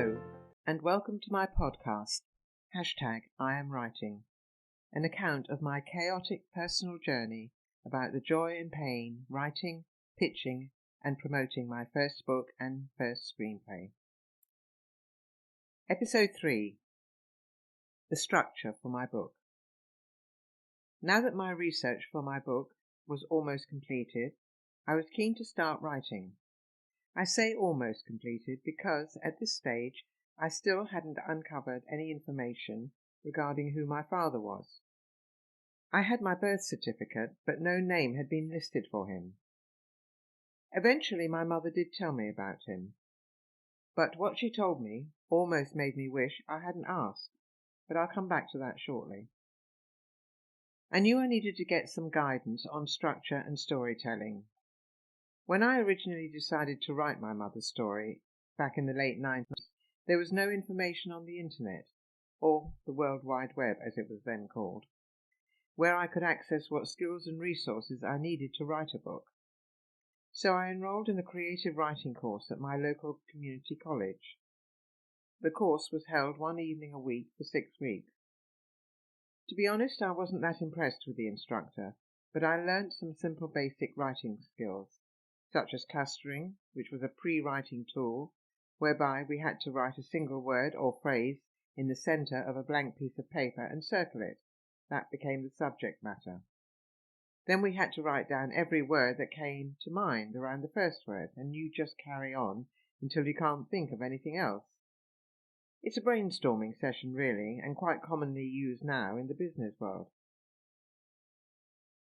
Hello, and welcome to my podcast, #I am writing, an account of my chaotic personal journey about the joy and pain writing, pitching, and promoting my first book and first screenplay. Episode 3. The structure for my book. Now that my research for my book was almost completed, I was keen to start writing. I say almost completed because at this stage I still hadn't uncovered any information regarding who my father was. I had my birth certificate, but no name had been listed for him. Eventually my mother did tell me about him, but what she told me almost made me wish I hadn't asked, but I'll come back to that shortly. I knew I needed to get some guidance on structure and storytelling. When I originally decided to write my mother's story, back in the late 90s, there was no information on the internet, or the World Wide Web as it was then called, where I could access what skills and resources I needed to write a book. So I enrolled in a creative writing course at my local community college. The course was held one evening a week for 6 weeks. To be honest, I wasn't that impressed with the instructor, but I learnt some simple basic writing skills, such as clustering, which was a pre-writing tool, whereby we had to write a single word or phrase in the centre of a blank piece of paper and circle it. That became the subject matter. Then we had to write down every word that came to mind around the first word, and you just carry on until you can't think of anything else. It's a brainstorming session really, and quite commonly used now in the business world.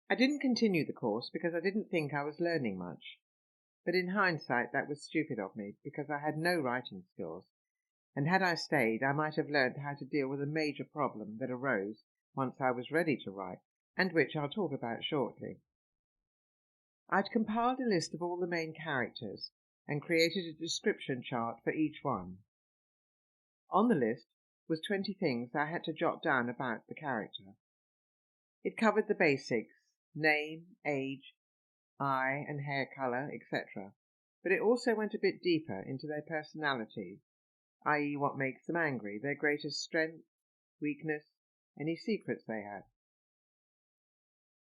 I didn't continue the course because I didn't think I was learning much. But in hindsight that was stupid of me, because I had no writing skills, and had I stayed I might have learned how to deal with a major problem that arose once I was ready to write, and which I'll talk about shortly. I'd compiled a list of all the main characters and created a description chart for each one. On the list was 20 things I had to jot down about the character. It covered the basics: name, age, eye and hair colour, etc. But it also went a bit deeper into their personalities, i.e. what makes them angry, their greatest strength, weakness, any secrets they had.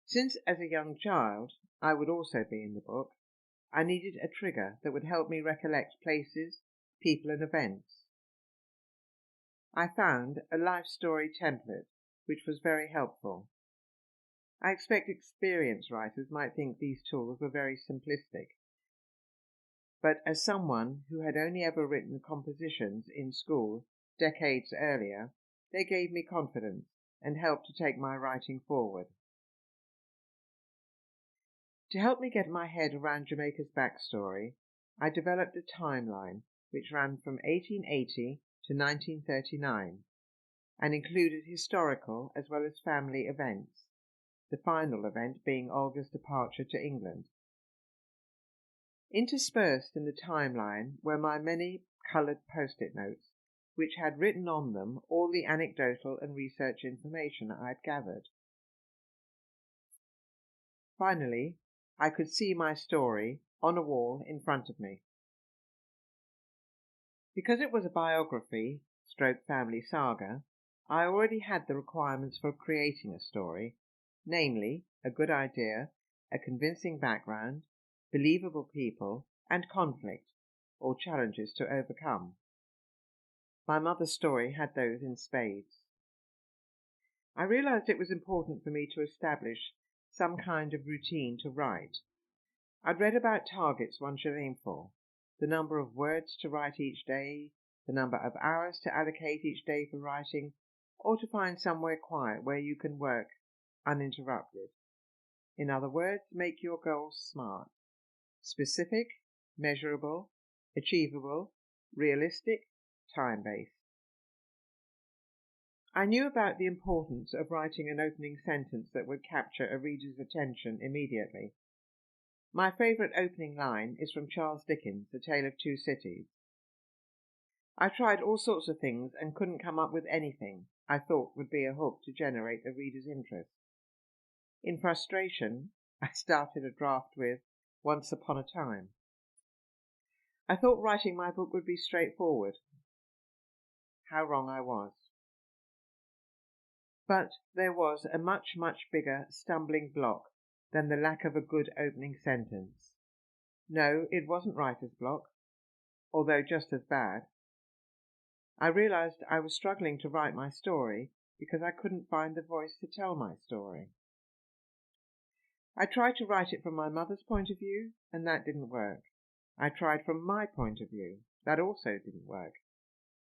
Since as a young child I would also be in the book, I needed a trigger that would help me recollect places, people and events. I found a life story template which was very helpful. I expect experienced writers might think these tools were very simplistic, but as someone who had only ever written compositions in school decades earlier, they gave me confidence and helped to take my writing forward. To help me get my head around Jamaica's backstory, I developed a timeline which ran from 1880 to 1939 and included historical as well as family events, the final event being Olga's departure to England. Interspersed in the timeline were my many coloured post-it notes, which had written on them all the anecdotal and research information I had gathered. Finally, I could see my story on a wall in front of me. Because it was a biography / family saga, I already had the requirements for creating a story, namely, a good idea, a convincing background, believable people, and conflict, or challenges to overcome. My mother's story had those in spades. I realized it was important for me to establish some kind of routine to write. I'd read about targets one should aim for, the number of words to write each day, the number of hours to allocate each day for writing, or to find somewhere quiet where you can work uninterrupted. In other words, make your goals SMART: specific, measurable, achievable, realistic, time-based. I knew about the importance of writing an opening sentence that would capture a reader's attention immediately. My favourite opening line is from Charles Dickens' A Tale of Two Cities. I tried all sorts of things and couldn't come up with anything I thought would be a hook to generate a reader's interest. In frustration, I started a draft with Once Upon a Time. I thought writing my book would be straightforward. how wrong I was. But there was a much, much bigger stumbling block than the lack of a good opening sentence. No, it wasn't writer's block, although just as bad. I realized I was struggling to write my story because I couldn't find the voice to tell my story. I tried to write it from my mother's point of view, and that didn't work. I tried from my point of view. That also didn't work.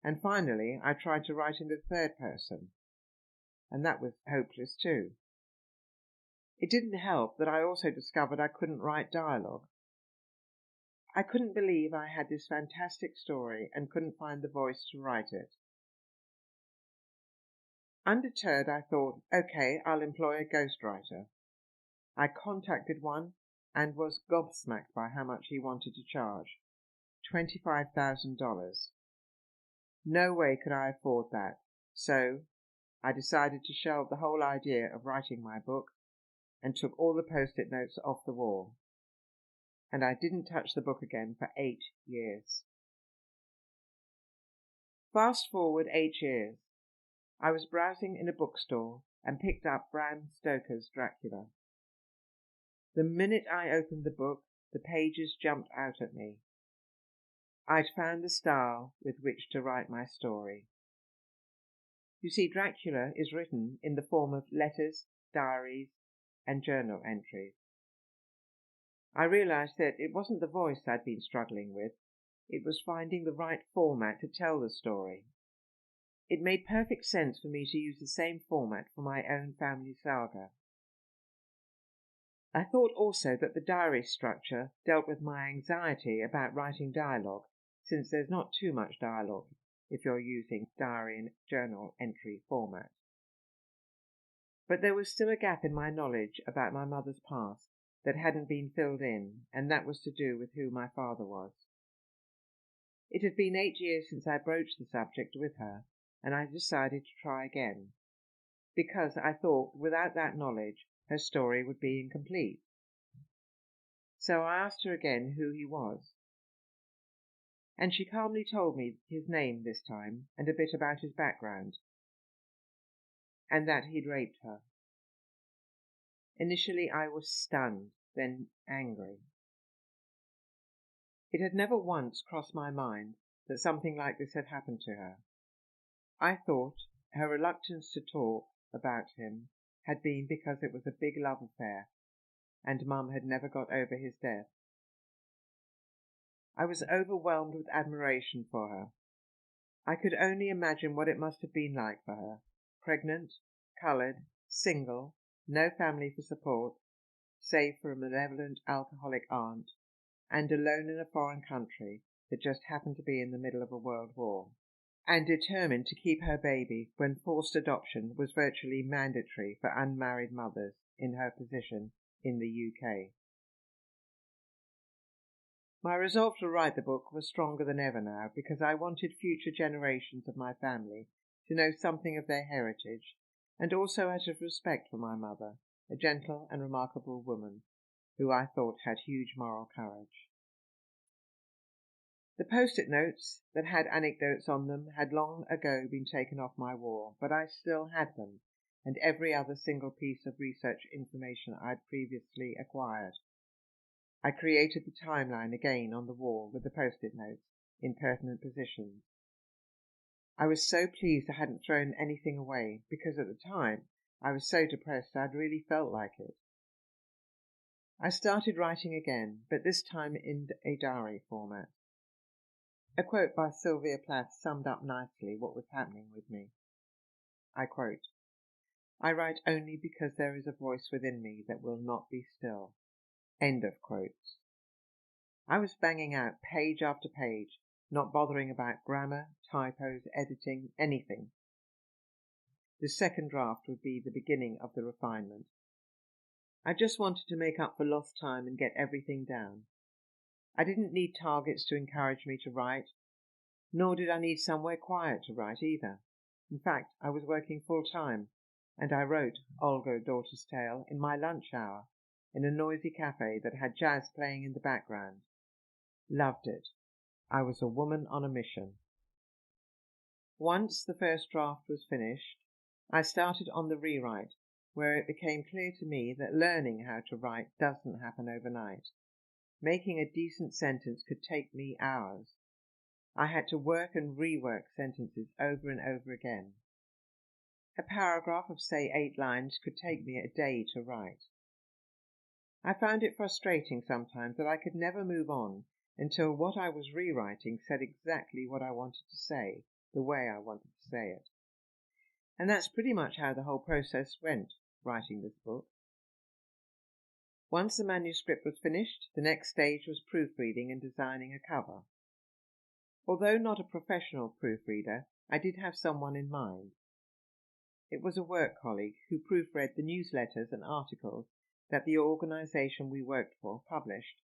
And finally, I tried to write in the third person, and that was hopeless too. It didn't help that I also discovered I couldn't write dialogue. I couldn't believe I had this fantastic story and couldn't find the voice to write it. Undeterred, I thought, okay, I'll employ a ghostwriter. I contacted one and was gobsmacked by how much he wanted to charge. $25,000. No way could I afford that, so I decided to shelve the whole idea of writing my book and took all the post-it notes off the wall. And I didn't touch the book again for 8 years. Fast forward 8 years. I was browsing in a bookstore and picked up Bram Stoker's Dracula. The minute I opened the book, the pages jumped out at me. I'd found the style with which to write my story. You see, Dracula is written in the form of letters, diaries, and journal entries. I realized that it wasn't the voice I'd been struggling with, it was finding the right format to tell the story. It made perfect sense for me to use the same format for my own family saga. I thought also that the diary structure dealt with my anxiety about writing dialogue, since there's not too much dialogue if you're using diary and journal entry format. But there was still a gap in my knowledge about my mother's past that hadn't been filled in, and that was to do with who my father was. It had been 8 years since I broached the subject with her, and I decided to try again, because I thought without that knowledge her story would be incomplete. So I asked her again who he was, and she calmly told me his name this time and a bit about his background, and that he'd raped her. Initially I was stunned, then angry. It had never once crossed my mind that something like this had happened to her. I thought her reluctance to talk about him had been because it was a big love affair, and Mum had never got over his death. I was overwhelmed with admiration for her. I could only imagine what it must have been like for her. Pregnant, coloured, single, no family for support, save for a malevolent alcoholic aunt, and alone in a foreign country that just happened to be in the middle of a world war, and determined to keep her baby when forced adoption was virtually mandatory for unmarried mothers in her position in the UK. My resolve to write the book was stronger than ever now, because I wanted future generations of my family to know something of their heritage, and also out of respect for my mother, a gentle and remarkable woman, who I thought had huge moral courage. The post-it notes that had anecdotes on them had long ago been taken off my wall, but I still had them, and every other single piece of research information I'd previously acquired. I created the timeline again on the wall with the post-it notes in pertinent positions. I was so pleased I hadn't thrown anything away, because at the time I was so depressed I'd really felt like it. I started writing again, but this time in a diary format. A quote by Sylvia Plath summed up nicely what was happening with me. I quote, "I write only because there is a voice within me that will not be still." End of quotes. I was banging out page after page, not bothering about grammar, typos, editing, anything. The second draft would be the beginning of the refinement. I just wanted to make up for lost time and get everything down. I didn't need targets to encourage me to write, nor did I need somewhere quiet to write either. In fact, I was working full-time, and I wrote Olga, Daughter's Tale in my lunch hour, in a noisy cafe that had jazz playing in the background. Loved it. I was a woman on a mission. Once the first draft was finished, I started on the rewrite, where it became clear to me that learning how to write doesn't happen overnight. Making a decent sentence could take me hours. I had to work and rework sentences over and over again. A paragraph of, say, 8 lines could take me a day to write. I found it frustrating sometimes that I could never move on until what I was rewriting said exactly what I wanted to say, the way I wanted to say it. And that's pretty much how the whole process went, writing this book. Once the manuscript was finished, the next stage was proofreading and designing a cover. Although not a professional proofreader, I did have someone in mind. It was a work colleague who proofread the newsletters and articles that the organisation we worked for published.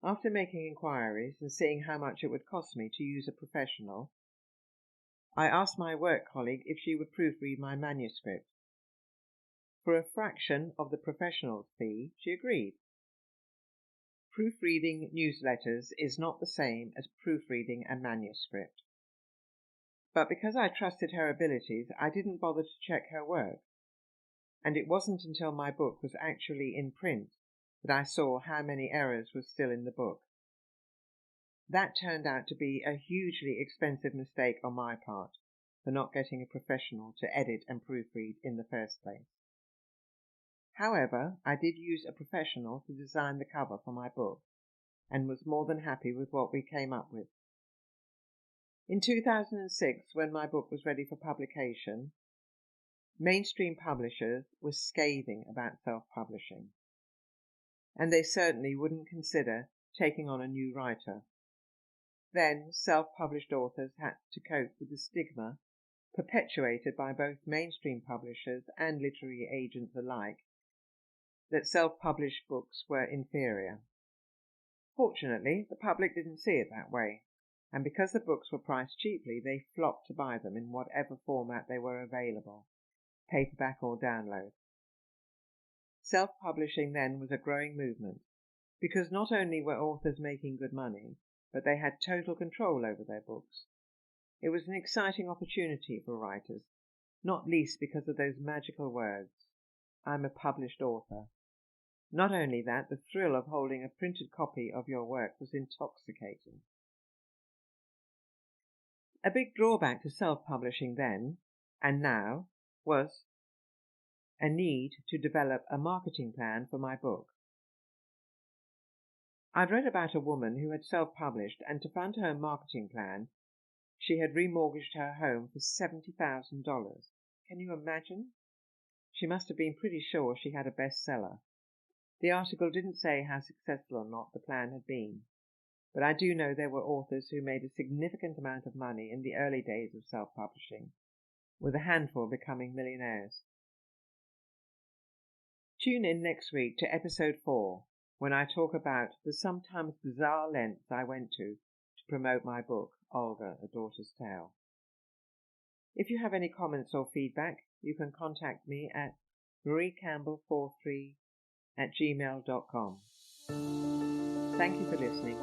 After making inquiries and seeing how much it would cost me to use a professional, I asked my work colleague if she would proofread my manuscript. For a fraction of the professional's fee, she agreed. Proofreading newsletters is not the same as proofreading a manuscript. But because I trusted her abilities, I didn't bother to check her work. And it wasn't until my book was actually in print that I saw how many errors were still in the book. That turned out to be a hugely expensive mistake on my part for not getting a professional to edit and proofread in the first place. However, I did use a professional to design the cover for my book, and was more than happy with what we came up with. In 2006, when my book was ready for publication, mainstream publishers were scathing about self-publishing, and they certainly wouldn't consider taking on a new writer. Then self-published authors had to cope with the stigma perpetuated by both mainstream publishers and literary agents alike that self-published books were inferior. Fortunately, the public didn't see it that way, and because the books were priced cheaply, they flocked to buy them in whatever format they were available, paperback or download. Self-publishing then was a growing movement, because not only were authors making good money, but they had total control over their books. It was an exciting opportunity for writers, not least because of those magical words, "I'm a published author." Not only that, the thrill of holding a printed copy of your work was intoxicating. A big drawback to self-publishing then, and now, was a need to develop a marketing plan for my book. I'd read about a woman who had self-published, and to fund her marketing plan, she had remortgaged her home for $70,000. Can you imagine? She must have been pretty sure she had a bestseller. The article didn't say how successful or not the plan had been, but I do know there were authors who made a significant amount of money in the early days of self-publishing, with a handful becoming millionaires. Tune in next week to episode 4, when I talk about the sometimes bizarre lengths I went to promote my book, Olga, A Daughter's Tale. If you have any comments or feedback, you can contact me at mariecampbell43@gmail.com. Thank you for listening.